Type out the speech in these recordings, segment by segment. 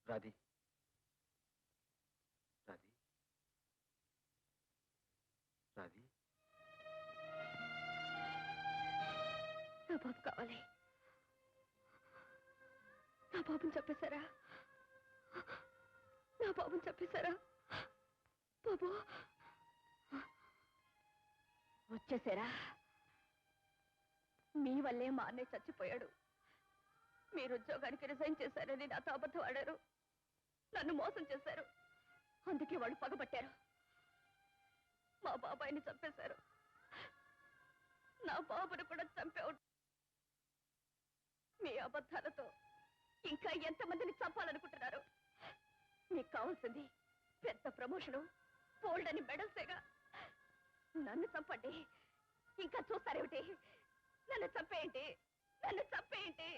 రాధి రాధి రాధి నా బాబు కావాలి. నా బాబుని చెప్పేశారా? నా బాబుని చెప్పేశారా? బాబు వచ్చేసారా? మీ వల్లే మా అన్నయ్య చచ్చిపోయాడు. మీరు ఉద్యోగానికి రిజైన్ చేశారని నాతో అబద్ధం ఆడారు. నన్ను మోసం చేశారు. అందుకే వాళ్ళు పగబట్టారు. మా బాబాయిని చంపేశారు. నా బాబుని కూడా చంపే మీ అబద్ధాలతో ఇంకా ఎంతమందిని చంపాలనుకుంటున్నారు? మీకు కావాల్సింది పెద్ద ప్రమోషను, బోల్డ్ అని మెడల్సేగా. నన్ను చంపండి. ఇంకా చూస్తారేమిటి? నన్ను చంపేయండి. నన్ను చంపేయండి.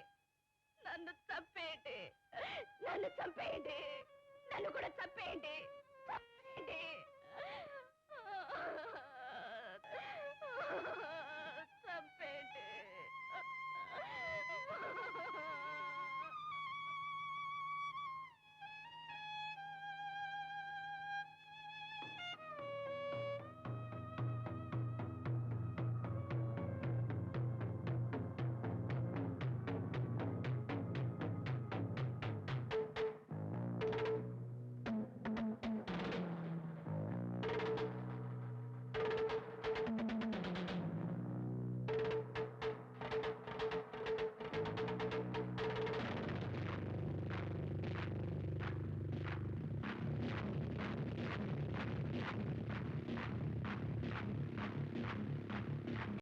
నన్ను చంపేయండి. నన్ను చంపేయండి. నన్ను కూడా చంపేయండి.